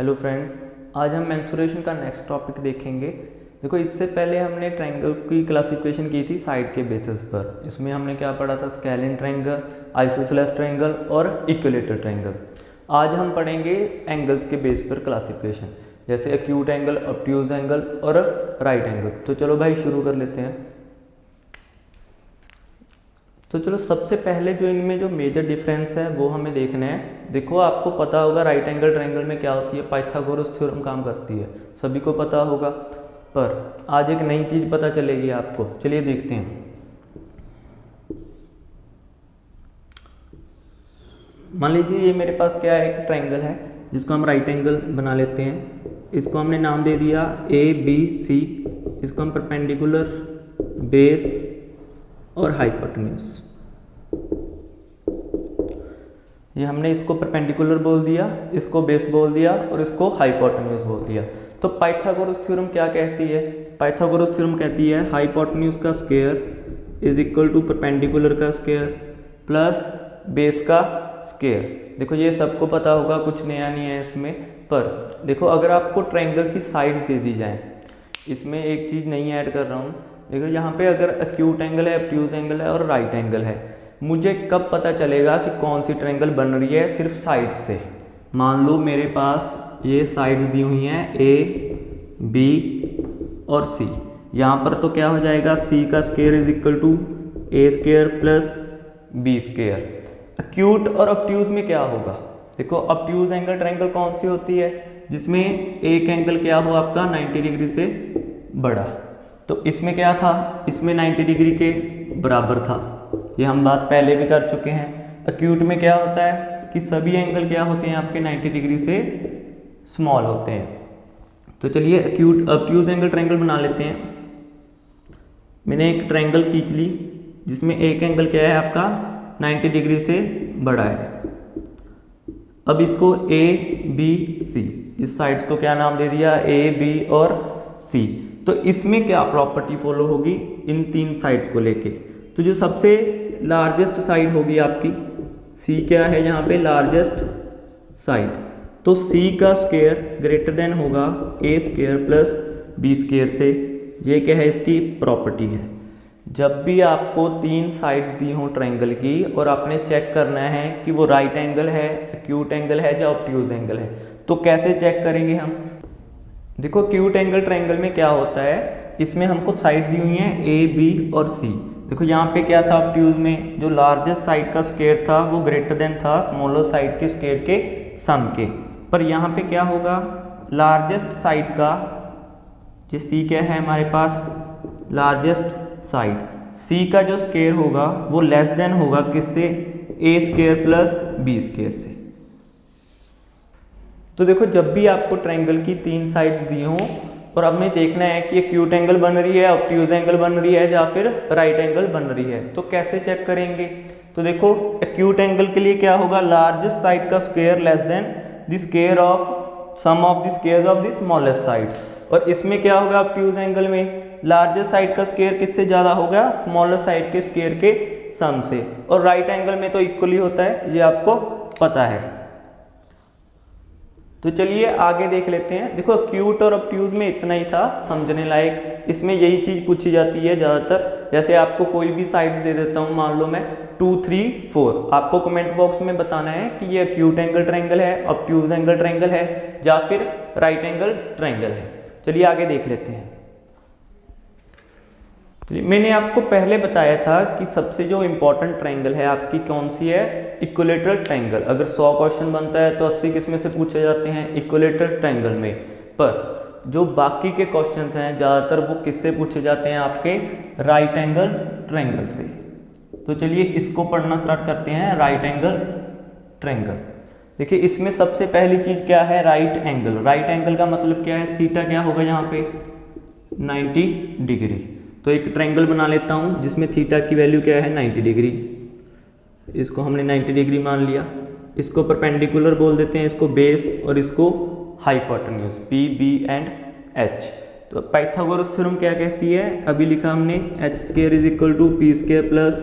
Hello friends, आज हम mensuration का नेक्स्ट टॉपिक देखेंगे। देखो, इससे पहले हमने ट्रायंगल की क्लासिफिकेशन की थी साइड के बेसिस पर। इसमें हमने क्या पढ़ा था? स्केलिन ट्रायंगल, आइसोसेलेस ट्रायंगल और इक्विलेटरल ट्रायंगल। आज हम पढ़ेंगे एंगल्स के बेस पर क्लासिफिकेशन, जैसे एक्यूट एंगल, ऑब्ट्यूज एंगल और राइट एंगल। तो चलो भाई शुरू कर लेते हैं। तो चलो, सबसे पहले जो इनमें जो मेजर डिफरेंस है वो हमें देखना है। देखो, आपको पता होगा राइट एंगल ट्रायंगल में क्या होती है, पाइथागोरस थ्योरम काम करती है, सभी को पता होगा। पर आज एक नई चीज़ पता चलेगी आपको, चलिए देखते हैं। मान लीजिए ये मेरे पास क्या है, एक ट्रायंगल है जिसको हम राइट एंगल बना लेते हैं। इसको हमने नाम दे दिया ABC। इसको हम परपेंडिकुलर, बेस और हाइपोटेन्यूज, ये हमने इसको परपेंडिकुलर बोल दिया, इसको बेस बोल दिया और इसको हाइपोटेन्यूज बोल दिया। तो पाइथागोरस थ्योरम क्या कहती है? पाइथागोरस थ्योरम कहती है हाइपोटेन्यूज का square is equal to perpendicular का स्क्वायर प्लस बेस का स्क्वायर। देखो, ये सबको पता होगा, कुछ नया नहीं है इसमें। पर देखो, अगर आपको ट्रायंगल की साइड्स दे दी जाए, इसमें एक चीज़ नहीं ऐड कर रहा हूँ। देखो, यहाँ पे अगर एक्यूट एंगल है, ऑब्ट्यूज एंगल है और राइट एंगल है, मुझे कब पता चलेगा कि कौन सी ट्रायंगल बन रही है? सिर्फ साइड से। मान लो मेरे पास ये साइड्स दी हुई हैं A, B और C। यहाँ पर तो क्या हो जाएगा, C का square is equal to A square plus B square. Acute और ऑब्ट्यूज में क्या होगा? देखो, ऑब्ट्यूज एंगल ट्रायंगल कौन सी होती है? जिसमें एक एंगल क्या हो आपका 90 डिग्री से बड़ा। तो इसमें क्या था? इसमें 90 डिग्री के बराबर था। ये हम बात पहले भी कर चुके हैं। एक्यूट में क्या होता है कि सभी एंगल क्या होते हैं आपके 90 डिग्री से स्मॉल होते हैं। तो चलिए एक्यूट ऑब्ट्यूज एंगल ट्रायंगल बना लेते हैं। मैंने एक ट्रायंगल खींच ली जिसमें एक एंगल क्या है आपका 90 डिग्री से बड़ा है। अब इसको ABC, इस साइड्स को क्या नाम दे दिया? AB और C। तो इसमें क्या प्रॉपर्टी फॉलो होगी इन तीन साइड्स को लेके? तो जो सबसे लार्जेस्ट साइड होगी आपकी C, क्या है यहाँ पे लार्जेस्ट साइड, तो C का स्क्वायर ग्रेटर देन होगा A square plus B square से। ये क्या है, इसकी प्रॉपर्टी है। जब भी आपको तीन साइड्स दी हों ट्रायंगल की और आपने चेक करना है कि वो राइट एंगल है, एक्यूट एंगल है या ऑब्ट्यूज एंगल है, तो कैसे चेक करेंगे हम? देखो, एक्यूट एंगल ट्रायंगल में क्या होता है, इसमें हमको साइड दी हुई है A, B और C। देखो, यहाँ पे क्या था ऑब्ट्यूज में, जो लार्जेस्ट साइड का स्क्वायर था वो ग्रेटर देन था स्मॉलर साइड के स्क्वायर के सम के। पर यहाँ पे क्या होगा, लार्जेस्ट साइड का, जो C क्या है हमारे पास लार्जेस्ट साइड, C का जो स्क्वायर होगा वो लेस देन होगा किससे? A square plus B square से। तो देखो, जब भी आपको ट्रायंगल की तीन साइड्स दी हों और अब हमें देखना है कि एक्यूट एंगल बन रही है, ऑब्ट्यूज एंगल बन रही है या फिर राइट एंगल बन रही है, तो कैसे चेक करेंगे? तो देखो, एक्यूट एंगल के लिए क्या होगा, लार्जेस्ट साइड का square less than the square of sum of the squares of the smallest sides. और इसमें क्या होगा ऑब्ट्यूज एंगल में, लार्जेस्ट साइड का स्क्वायर किससे ज़्यादा होगा? स्मॉलर साइड के स्क्वायर के सम से। और राइट एंगल में तो इक्वली होता है, ये आपको पता है। तो चलिए आगे देख लेते हैं। देखो, एक्यूट और ऑब्ट्यूज में इतना ही था समझने लायक। इसमें यही चीज़ पूछी जाती है ज़्यादातर। जैसे आपको कोई भी साइड दे देता हूँ, मान लो मैं 2, 3, 4, आपको कमेंट बॉक्स में बताना है कि ये एक्यूट एंगल ट्रायंगल है, ऑब्ट्यूज एंगल ट्रायंगल है या फिर राइट एंगल ट्रायंगल है। चलिए आगे देख लेते हैं। मैंने आपको पहले बताया था कि सबसे जो इम्पोर्टेंट ट्रायंगल है आपकी कौन सी है? Equilateral triangle. अगर 100 क्वेश्चन बनता है तो 80 किस में से पूछे जाते हैं? इक्विलेटरल ट्रायंगल में। पर जो बाकी के क्वेश्चंस हैं ज़्यादातर वो किससे पूछे जाते हैं? आपके राइट एंगल ट्रायंगल से। तो चलिए इसको पढ़ना स्टार्ट करते हैं, राइट एंगल ट्रायंगल। देखिए, इसमें सबसे पहली चीज़ क्या है? Right angle. राइट एंगल का मतलब क्या है? थीटा क्या होगा यहाँ पे? 90 डिग्री। तो एक ट्रायंगल बना लेता हूँ जिसमें थीटा की वैल्यू क्या है? 90 डिग्री। इसको हमने 90 डिग्री मान लिया। इसको परपेंडिकुलर बोल देते हैं, इसको बेस और इसको hypotenuse, P, B and H। तो पाइथागोरस थ्योरम क्या कहती है? अभी लिखा हमने H square is equal to P square plus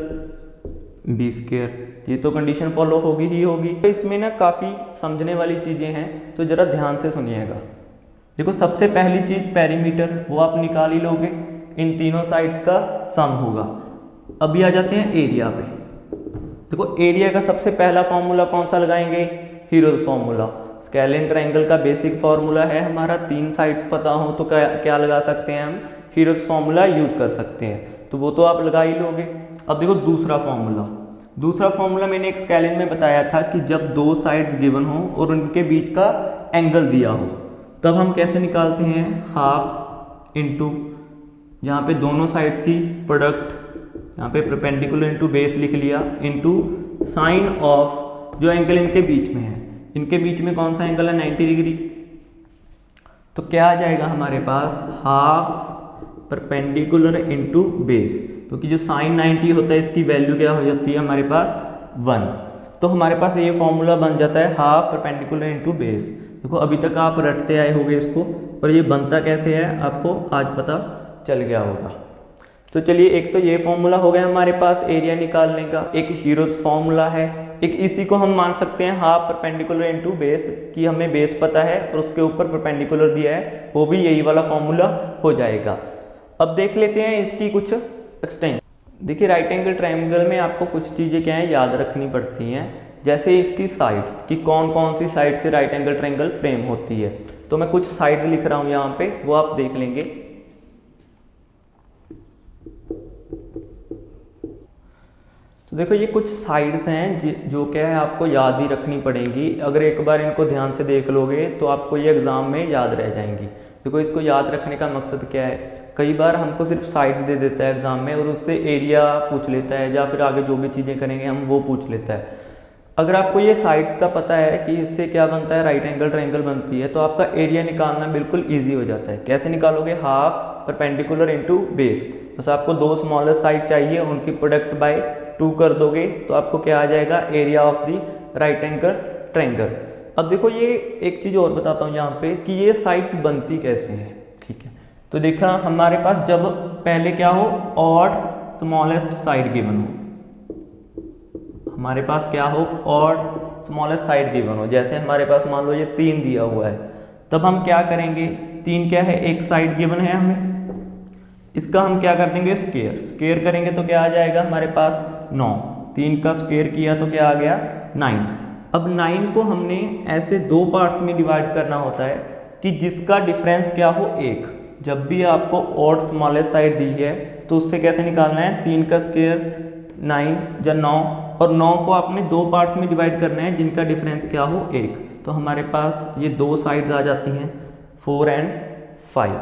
B square. ये तो कंडीशन फॉलो होगी ही होगी। तो इसमें ना काफ़ी समझने वाली चीज़ें हैं, तो ज़रा ध्यान से सुनिएगा। देखो सबसे पहली चीज़ पेरीमीटर, वो आप निकाल ही लोगे, इन तीनों साइड्स का सम होगा। अभी आ जाते हैं एरिया पे। देखो एरिया का सबसे पहला फॉर्मूला कौन सा लगाएंगे, हीरोज फॉर्मूला। स्केलियन ट्रायंगल का बेसिक फॉर्मूला है हमारा, 3 साइड्स पता हो तो क्या लगा सकते हैं हम, हीरोज फॉर्मूला यूज़ कर सकते हैं, तो वो तो आप लगा ही लोगे। अब देखो दूसरा फॉर्मूला मैंने एक स्केलियन में बताया था कि जब 2 साइड्स गिवन हो और उनके बीच का एंगल दिया हो, तब हम कैसे निकालते हैं, हाफ इंटू यहाँ पे दोनों साइड्स की प्रोडक्ट, यहाँ पे परपेंडिकुलर इंटू बेस लिख लिया, इंटू साइन ऑफ जो एंगल इनके बीच में है, इनके बीच में कौन सा एंगल है, 90 डिग्री। तो क्या आ जाएगा हमारे पास, हाफ परपेंडिकुलर इंटू बेस, क्योंकि जो साइन 90 होता है इसकी वैल्यू क्या हो जाती है हमारे पास 1। तो हमारे पास ये फॉर्मूला बन जाता है हाफ परपेंडिकुलर इंटू बेस। देखो अभी तक आप रटते आए होंगे इसको, और ये बनता कैसे है आपको आज पता चल गया होगा। तो चलिए, एक तो ये फॉर्मूला हो गया हमारे पास एरिया निकालने का, एक हीरोज फॉर्मूला है, एक इसी को हम मान सकते हैं हाफ परपेंडिकुलर इंटू बेस, कि हमें बेस पता है और उसके ऊपर परपेंडिकुलर दिया है, वो भी यही वाला फॉर्मूला हो जाएगा। अब देख लेते हैं इसकी कुछ एक्सटेंशन। देखिए राइट एंगल ट्रायंगल में आपको कुछ चीज़ें क्या है याद रखनी पड़ती हैं, जैसे इसकी साइड्स, कि कौन कौन सी साइड से राइट एंगल ट्रायंगल फ्रेम होती है। तो मैं कुछ साइड्स लिख रहा हूँ यहाँ पे, वो आप देख लेंगे। तो देखो ये कुछ साइड्स हैं जो क्या है आपको याद ही रखनी पड़ेंगी। अगर एक बार इनको ध्यान से देख लोगे तो आपको ये एग्जाम में याद रह जाएंगी। देखो इसको याद रखने का मकसद क्या है, कई बार हमको सिर्फ साइड्स दे देता है एग्जाम में और उससे एरिया पूछ लेता है, या फिर आगे जो भी चीज़ें करेंगे हम वो पूछ लेता है। अगर आपको ये साइड्स का पता है कि इससे क्या बनता है, राइट एंगल ट्रायंगल बनती है, तो आपका एरिया निकालना बिल्कुल ईजी हो जाता है। कैसे निकालोगे, हाफ परपेंडिकुलर इंटू बेस, बस आपको 2 स्मॉलेस्ट साइड चाहिए, उनकी प्रोडक्ट बाय 2 कर दोगे तो आपको क्या आ जाएगा, area of the right angle triangle. अब देखो ये एक चीज़ और बताता हूँ यहाँ पे कि ये साइड्स बनती कैसे हैं, ठीक है। तो देखा हमारे पास जब पहले क्या हो, ऑड स्मॉलेस्ट साइड गिवन हो, हमारे पास क्या हो, ऑड स्मॉलेस्ट साइड गिवन हो, जैसे हमारे पास मान लो ये 3 दिया हुआ है, तब हम क्या करेंगे, 3 क्या है, एक साइड गिवन है हमें, इसका हम क्या कर देंगे, स्क्वायर करेंगे तो क्या आ जाएगा हमारे पास 9, 3 का स्क्वायर किया तो क्या आ गया 9। अब 9 को हमने ऐसे 2 पार्ट्स में डिवाइड करना होता है कि जिसका डिफरेंस क्या हो 1। जब भी आपको ऑड स्मॉलेस्ट साइड दी है तो उससे कैसे निकालना है, 3 का स्क्वायर 9 या 9, और 9 को आपने 2 पार्ट्स में डिवाइड करना है जिनका डिफरेंस क्या हो 1। तो हमारे पास ये 2 साइड्स आ जाती हैं 4 और 5।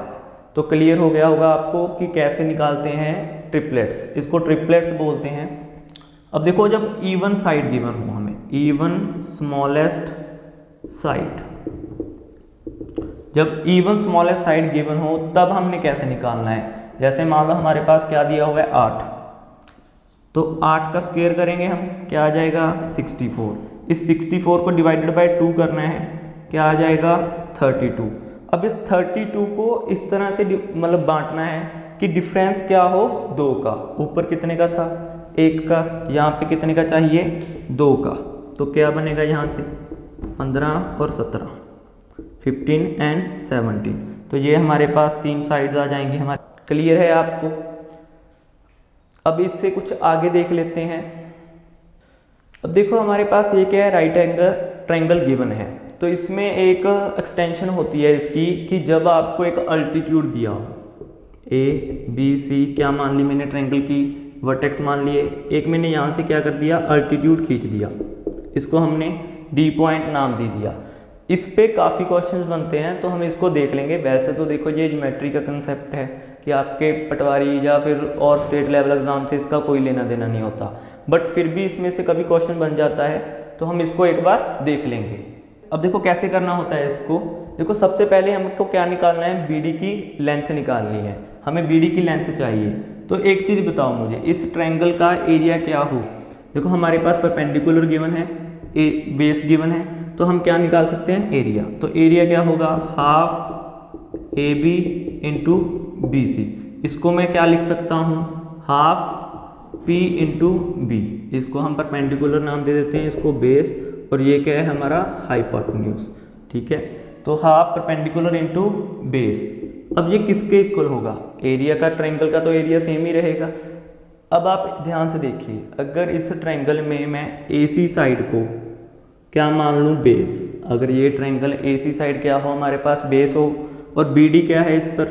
तो क्लियर हो गया होगा आपको कि कैसे निकालते हैं ट्रिपलेट्स, इसको ट्रिपलेट्स बोलते हैं। अब देखो जब इवन साइड गिवन हो, हमें इवन स्मॉलेस्ट साइड, जब इवन स्मॉलेस्ट साइड गिवन हो तब हमने कैसे निकालना है, जैसे मान लो हमारे पास क्या दिया हुआ है 8, तो 8 का स्क्वायर करेंगे हम, क्या आ जाएगा 64। इस 64 को डिवाइडेड बाय 2 करना है, क्या आ जाएगा 32। अब इस 32 को इस तरह से मतलब बांटना है कि डिफरेंस क्या हो 2 का, ऊपर कितने का था 1 का, यहाँ पे कितने का चाहिए 2 का, तो क्या बनेगा यहाँ से 15 और 17, 15 और 17। तो ये हमारे पास 3 साइड्स आ जाएंगी हमारे। क्लियर है आपको। अब इससे कुछ आगे देख लेते हैं। अब देखो हमारे पास ये क्या है, राइट एंगल ट्रायंगल गिवन है, तो इसमें एक एक्सटेंशन होती है इसकी कि जब आपको एक अल्टीट्यूड दिया हो, ए बी सी क्या मान ली मैंने, ट्रायंगल की वर्टेक्स मान लिए, एक मैंने यहाँ से क्या कर दिया अल्टीट्यूड खींच दिया, इसको हमने डी पॉइंट नाम दे दिया। इस पे काफ़ी क्वेश्चंस बनते हैं तो हम इसको देख लेंगे। वैसे तो देखो ये ज्योमेट्री का कंसेप्ट है कि आपके पटवारी या फिर और स्टेट लेवल एग्जाम से इसका कोई लेना देना नहीं होता, बट फिर भी इसमें से कभी क्वेश्चन बन जाता है तो हम इसको एक बार देख लेंगे। अब देखो कैसे करना होता है इसको। देखो सबसे पहले हमको क्या निकालना है, बीडी की लेंथ निकालनी है, हमें बीडी की लेंथ चाहिए। तो एक चीज़ बताओ मुझे, इस ट्रायंगल का एरिया क्या हो। देखो हमारे पास परपेंडिकुलर गिवन है, बेस गिवन है, तो हम क्या निकाल सकते हैं एरिया। तो एरिया क्या होगा, half A B into B C. इसको मैं क्या लिख सकता हूँ, हाफ पी इंटू बी। इसको हम परपेंडिकुलर नाम दे देते हैं, इसको बेस, और ये क्या है हमारा हाइपोटेन्यूज। ठीक है, तो हाफ परपेंडिकुलर इंटू बेस। अब ये किसके इक्वल होगा? एरिया का, ट्रायंगल का तो एरिया सेम ही रहेगा। अब आप ध्यान से देखिए, अगर इस ट्रायंगल में मैं AC साइड को क्या मान लूँ? बेस। अगर ये ट्रायंगल AC साइड क्या हो हमारे पास? बेस हो, और BD क्या है? इस पर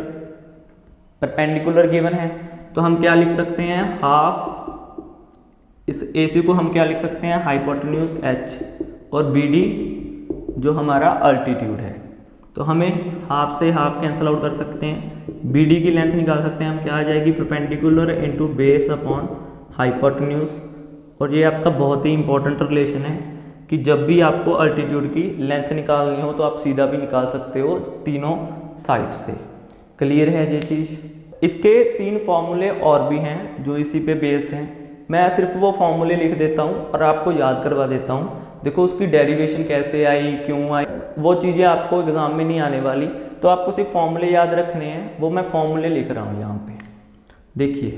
परपेंडिकुलर गिवन है, तो हम क्या लिख सकते हैं? हाफ, इस AC को हम क्या लिख सकते हैं? हाइपोटेन्यूज H, और BD जो हमारा अल्टीट्यूड है। तो हमें हाफ से हाफ कैंसिल आउट कर सकते हैं, BD की लेंथ निकाल सकते हैं हम, क्या आ जाएगी? Perpendicular into base upon hypotenuse. और ये आपका बहुत ही इंपॉर्टेंट रिलेशन है कि जब भी आपको अल्टीट्यूड की लेंथ निकालनी हो तो आप सीधा भी निकाल सकते हो तीनों साइड से। क्लियर है ये चीज़? इसके 3 फॉर्मूले और भी हैं जो इसी पे बेस्ड हैं। मैं सिर्फ वो फॉर्मूले लिख देता हूँ और आपको याद करवा देता हूँ। देखो उसकी डेरिवेशन कैसे आई, क्यों आई, वो चीज़ें आपको एग्जाम में नहीं आने वाली, तो आपको सिर्फ फॉर्मूले याद रखने हैं। वो मैं फॉर्मूले लिख रहा हूँ यहाँ पे, देखिए।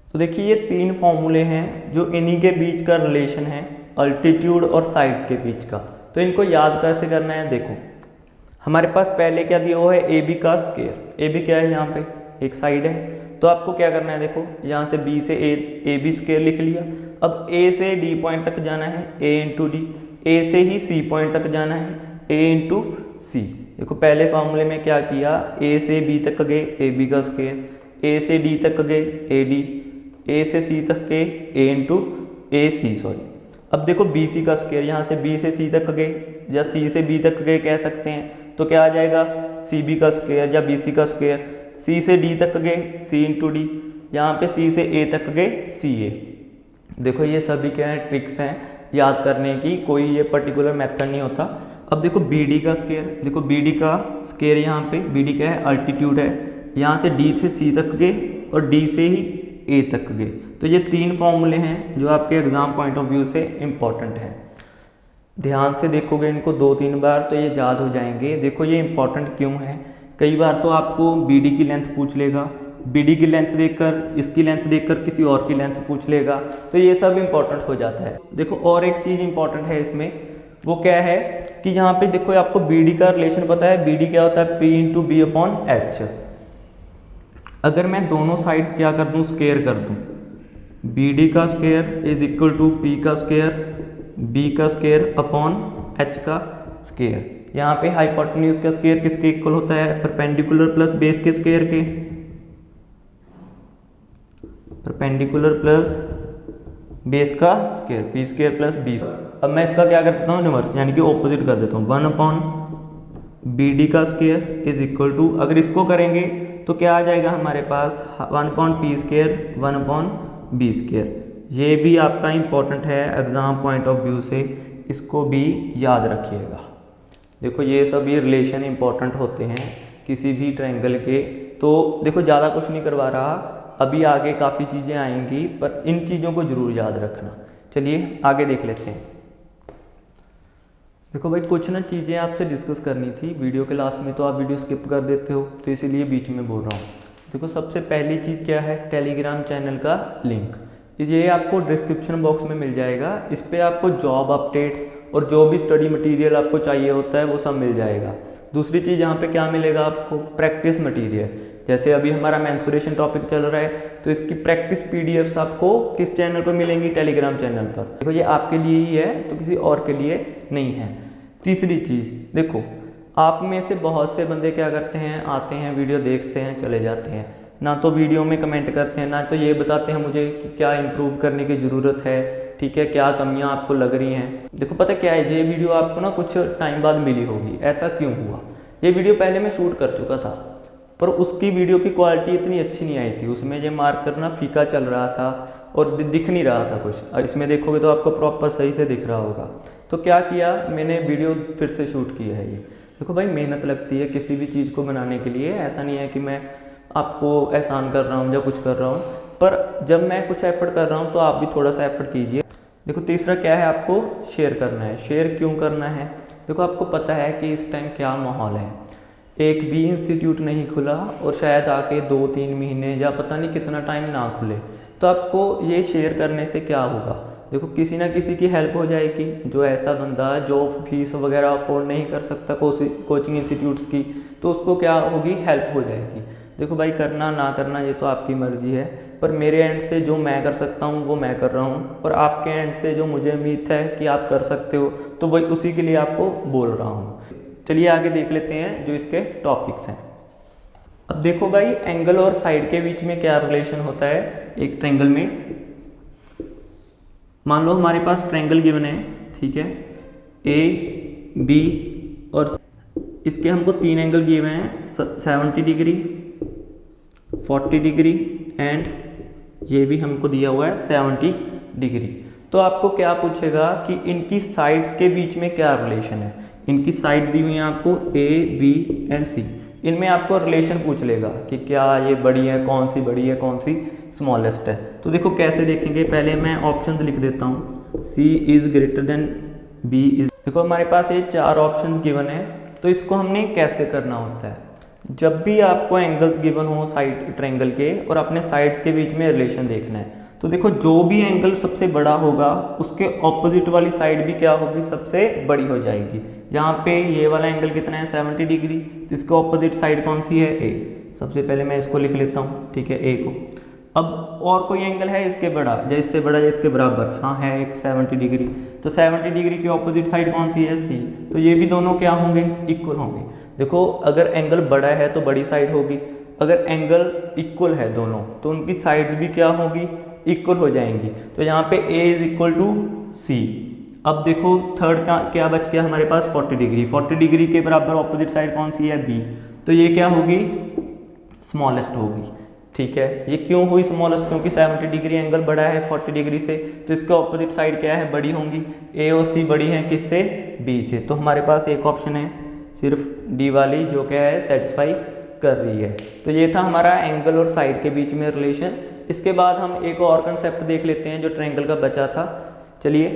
तो देखिए ये 3 फॉर्मूले हैं जो इन्हीं के बीच का रिलेशन है, अल्टीट्यूड और साइड्स के बीच का। तो इनको याद कैसे करना है? देखो हमारे पास पहले क्या दिया हुआ है? AB का स्क्वायर। AB क्या है? यहाँ पे एक साइड है, तो आपको क्या करना है? देखो यहाँ से B से AB स्क्वायर लिख लिया। अब A से D पॉइंट तक जाना है, A इंटू डी। A से ही C पॉइंट तक जाना है, A इंटू सी। देखो पहले फॉर्मूले में क्या किया? A से B तक गए, AB का स्क्वायर, A से D तक गए, AD, A से C तक गए, A इंटू AC, सॉरी। अब देखो BC का स्क्वायर, यहाँ से B से C तक गए या C से B तक गए कह सकते हैं, तो क्या आ जाएगा? CB का स्क्वायर या BC का स्क्वायर। C से D तक गए, C इंटू डी। यहाँ पे C से A तक गए, CA। देखो ये सभी क्या है? ट्रिक्स हैं याद करने की, कोई ये पर्टिकुलर मेथड नहीं होता। अब देखो BD का स्क्वायर, देखो BD का स्क्वायर यहाँ पे, BD क्या है? अल्टीट्यूड है। यहाँ से D से C तक गए और D से ही A तक गए। तो ये 3 फॉर्मूले हैं जो आपके एग्जाम पॉइंट ऑफ व्यू से इम्पॉर्टेंट है। ध्यान से देखोगे इनको 2-3 बार तो ये याद हो जाएंगे। देखो ये इंपॉर्टेंट क्यों है? कई बार तो आपको BD की लेंथ पूछ लेगा, BD की लेंथ देखकर, इसकी लेंथ देखकर किसी और की लेंथ पूछ लेगा, तो ये सब इंपॉर्टेंट हो जाता है। देखो और एक चीज़ इंपॉर्टेंट है इसमें, वो क्या है कि यहाँ पे देखो आपको BD का रिलेशन पता है। BD क्या होता है? P into B upon H। अगर मैं दोनों साइड्स क्या कर दूँ? स्क्वायर कर दूँ, BD का square is equal to P का स्क्वायर, B का स्क्वायर अपॉन H का स्क्वायर। यहाँ पे हाइपोटेन्यूज का स्क्वायर किसके इक्वल होता है? परपेंडिकुलर प्लस बेस के स्क्वायर के, परपेंडिकुलर प्लस बेस का स्क्वायर, P स्क्वायर प्लस 20। अब मैं इसका क्या कर देता हूँ? रिवर्स, यानी कि ऑपोजिट कर देता हूँ। 1 अपॉन BD का स्क्वायर इज इक्वल टू, अगर इसको करेंगे तो क्या आ जाएगा हमारे पास? 1 upon P square, 1 upon B square. ये भी आपका इंपॉर्टेंट है एग्जाम पॉइंट ऑफ व्यू से, इसको भी याद रखिएगा। देखो ये सभी रिलेशन इंपॉर्टेंट होते हैं किसी भी ट्रायंगल के। तो देखो ज़्यादा कुछ नहीं करवा रहा, अभी आगे काफ़ी चीज़ें आएंगी, पर इन चीज़ों को ज़रूर याद रखना। चलिए आगे देख लेते हैं। देखो भाई कुछ ना चीज़ें आपसे डिस्कस करनी थी, वीडियो के लास्ट में तो आप वीडियो स्किप कर देते हो, तो इसीलिए बीच में बोल रहा हूँ। देखो सबसे पहली चीज़ क्या है? टेलीग्राम चैनल का लिंक, ये आपको डिस्क्रिप्शन बॉक्स में मिल जाएगा। इस पर आपको जॉब अपडेट्स और जो भी स्टडी मटेरियल आपको चाहिए होता है वो सब मिल जाएगा। दूसरी चीज़ यहाँ पे क्या मिलेगा आपको? Practice material. जैसे अभी हमारा मेंसुरेशन टॉपिक चल रहा है, तो इसकी प्रैक्टिस पीडीएफ्स आपको किस चैनल पर मिलेंगी? टेलीग्राम चैनल पर। देखो ये आपके लिए ही है, तो किसी और के लिए नहीं है। तीसरी चीज़ देखो, आप में से बहुत से बंदे क्या करते हैं? आते हैं, वीडियो देखते हैं, चले जाते हैं, ना तो वीडियो में कमेंट करते हैं, ना तो ये बताते हैं मुझे कि क्या इम्प्रूव करने की ज़रूरत है, ठीक है, क्या कमियां आपको लग रही हैं। देखो पता क्या है, ये वीडियो आपको ना कुछ टाइम बाद मिली होगी। ऐसा क्यों हुआ? ये वीडियो पहले मैं शूट कर चुका था, पर उसकी वीडियो की क्वालिटी इतनी अच्छी नहीं आई थी। उसमें ये मार्कर ना फीका चल रहा था और दिख नहीं रहा था कुछ। और इसमें देखोगे तो आपको प्रॉपर सही से दिख रहा होगा। तो क्या किया मैंने, वीडियो फिर से शूट किया है ये। देखो भाई मेहनत लगती है किसी भी चीज़ को बनाने के लिए, ऐसा नहीं है कि मैं आपको एहसान कर रहा हूँ या कुछ कर रहा हूँ, पर जब मैं कुछ एफर्ट कर रहा हूँ तो आप भी थोड़ा सा एफर्ट कीजिए। देखो तीसरा क्या है, आपको शेयर करना है। शेयर क्यों करना है? देखो आपको पता है कि इस टाइम क्या माहौल है, एक भी इंस्टीट्यूट नहीं खुला और शायद आके 2-3 महीने या पता नहीं कितना टाइम ना खुले, तो आपको ये शेयर करने से क्या होगा, देखो किसी ना किसी की हेल्प हो जाएगी। जो ऐसा बंदा जो फीस वगैरह अफोर्ड नहीं कर सकता कोचिंग इंस्टीट्यूट्स की, तो उसको क्या होगी, हेल्प हो जाएगी। देखो भाई करना ना करना ये तो आपकी मर्जी है, पर मेरे एंड से जो मैं कर सकता हूँ वो मैं कर रहा हूँ, और आपके एंड से जो मुझे उम्मीद है कि आप कर सकते हो, तो वही उसी के लिए आपको बोल रहा हूँ। चलिए आगे देख लेते हैं जो इसके टॉपिक्स हैं। अब देखो भाई एंगल और साइड के बीच में क्या रिलेशन होता है एक ट्रायंगल में। मान लो हमारे पास ट्रायंगल गिवन है, ठीक है, ए बी, और इसके हमको 3 एंगल दिए हुए हैं, 70 डिग्री, 40 डिग्री एंड ये भी हमको दिया हुआ है 70 डिग्री। तो आपको क्या पूछेगा कि इनकी साइड्स के बीच में क्या रिलेशन है। इनकी साइड दी हुई है आपको ए बी एंड सी, इनमें आपको रिलेशन पूछ लेगा कि क्या ये बड़ी है, कौन सी बड़ी है, कौन सी स्मॉलेस्ट है। तो देखो कैसे देखेंगे, पहले मैं ऑप्शन लिख देता हूँ, C is greater than B is. देखो हमारे पास ये 4 ऑप्शन गिवन है, तो इसको हमने कैसे करना होता है। जब भी आपको एंगल्स गिवन हो साइड ट्रायंगल के और अपने साइड्स के बीच में रिलेशन देखना है, तो देखो जो भी एंगल सबसे बड़ा होगा उसके ऑपोजिट वाली साइड भी क्या होगी, सबसे बड़ी हो जाएगी। यहाँ पे ये वाला एंगल कितना है 70 डिग्री, तो इसके ऑपोजिट साइड कौन सी है, ए। सबसे पहले मैं इसको लिख लेता हूँ, ठीक है, ए को। अब और कोई एंगल है इसके बड़ा या इससे बड़ा या इसके बराबर, हाँ है एक 70 डिग्री, तो 70 डिग्री की ऑपोजिट साइड कौन सी है, सी। तो ये भी दोनों क्या होंगे, इक्वल होंगे। देखो अगर एंगल बड़ा है तो बड़ी साइड होगी, अगर एंगल इक्वल है दोनों तो उनकी साइड्स भी क्या होगी, इक्वल हो जाएंगी। तो यहाँ पे ए इज इक्वल टू सी। अब देखो थर्ड का क्या बच गया हमारे पास, 40 डिग्री। 40 डिग्री के बराबर ऑपोजिट साइड कौन सी है, बी। तो ये क्या होगी, स्मॉलेस्ट होगी, ठीक है। ये क्यों हुई स्मॉलेस्ट, क्योंकि 70 डिग्री एंगल बड़ा है 40 डिग्री से, तो इसके ऑपोजिट साइड क्या है, बड़ी होंगी। ए और सी बड़ी हैं किससे, बी से। तो हमारे पास एक ऑप्शन है सिर्फ डी वाली जो क्या है सेटिस्फाई कर रही है। तो ये था हमारा एंगल और साइड के बीच में रिलेशन। इसके बाद हम एक और कंसेप्ट देख लेते हैं जो ट्रायंगल का बचा था। चलिए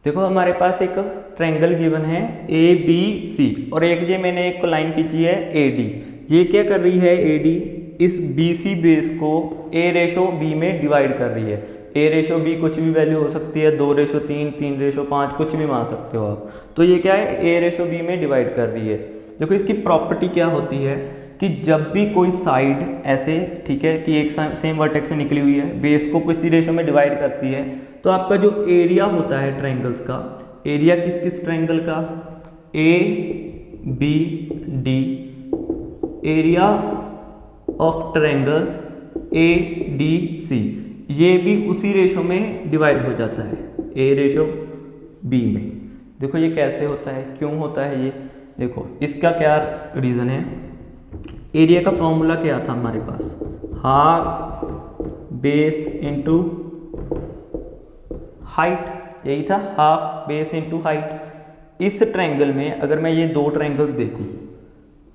देखो हमारे पास एक ट्रायंगल गिवन है ए बी सी, और एक ये मैंने एक लाइन खींची है ए डी। ये क्या कर रही है, ए डी इस बी सी बेस को ए रेशो बी में डिवाइड कर रही है। ए रेशो बी कुछ भी वैल्यू हो सकती है, 2:3, 3:5, कुछ भी मान सकते हो आप। तो ये क्या है, ए रेशो बी में डिवाइड कर रही है। देखो इसकी प्रॉपर्टी क्या होती है कि जब भी कोई साइड ऐसे, ठीक है, कि एक सेम वर्टेक्स से निकली हुई है, बेस को किसी रेशो में डिवाइड करती है, तो आपका जो एरिया होता है ट्रायंगल्स का, एरिया किस किस ट्रायंगल का, A B D, area of triangle A D C, ये भी उसी रेशो में डिवाइड हो जाता है, ए रेशो बी में। देखो ये कैसे होता है, क्यों होता है ये, देखो इसका क्या रीज़न है। एरिया का फॉर्मूला क्या था हमारे पास, हाफ बेस इंटू हाइट, यही था, हाफ बेस इंटू हाइट। इस ट्रायंगल में अगर मैं ये 2 ट्रायंगल्स देखूं,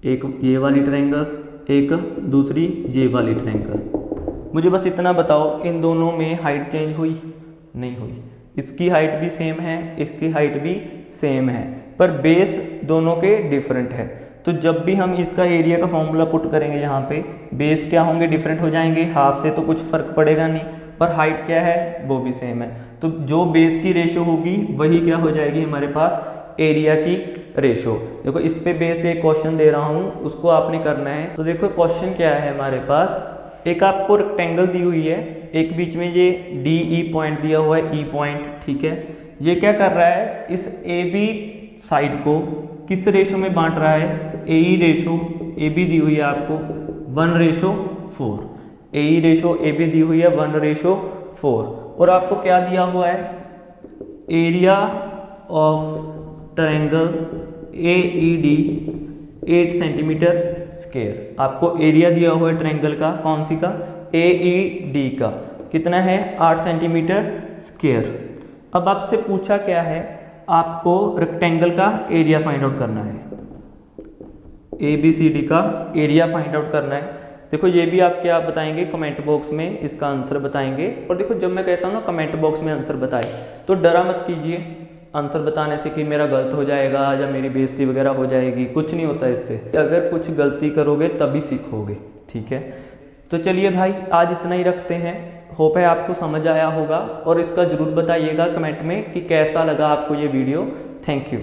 एक ये वाली ट्रायंगल, एक दूसरी ये वाली ट्रायंगल, मुझे बस इतना बताओ इन दोनों में हाइट चेंज हुई, नहीं हुई। इसकी हाइट भी सेम है, इसकी हाइट भी सेम है, पर बेस दोनों के डिफरेंट है। तो जब भी हम इसका एरिया का फॉर्मूला पुट करेंगे यहाँ पे, बेस क्या होंगे, डिफरेंट हो जाएंगे। हाफ से तो कुछ फर्क पड़ेगा नहीं, पर हाइट क्या है, वो भी सेम है। तो जो बेस की रेशो होगी वही क्या हो जाएगी हमारे पास, एरिया की रेशो। देखो इस पे बेस पे एक क्वेश्चन दे रहा हूँ, उसको आपने करना है। तो देखो क्वेश्चन क्या है हमारे पास, एक आपको रेक्टेंगल दी हुई है, एक बीच में ये डी ई पॉइंट दिया हुआ है, ई पॉइंट, ठीक है। ये क्या कर रहा है, इस ए बी साइड को किस रेशो में बांट रहा है, ए ई रेशो, ए बी दी हुई है आपको 1:4, ए ई रेशो ए बी दी हुई है 1:4, और आपको क्या दिया हुआ है, area of triangle A E D 8 centimetre square. आपको एरिया दिया हुआ है ट्रायंगल का, कौन सी का, ए ई डी का, कितना है 8 सेंटीमीटर स्क्वायर। अब आपसे पूछा क्या है, आपको रेक्टेंगल का एरिया फाइंड आउट करना है, ए बी सी डी का एरिया फाइंड आउट करना है। देखो ये भी आप क्या बताएंगे, कमेंट बॉक्स में इसका आंसर बताएंगे। और देखो जब मैं कहता हूँ ना कमेंट बॉक्स में आंसर बताए, तो डरा मत कीजिए आंसर बताने से कि मेरा गलत हो जाएगा या मेरी बेइज्जती वगैरह हो जाएगी, कुछ नहीं होता इससे। अगर कुछ गलती करोगे तभी सीखोगे, ठीक है। तो चलिए भाई आज इतना ही रखते हैं। होप है आपको समझ आया होगा और इसका ज़रूर बताइएगा कमेंट में कि कैसा लगा आपको ये वीडियो। Thank you.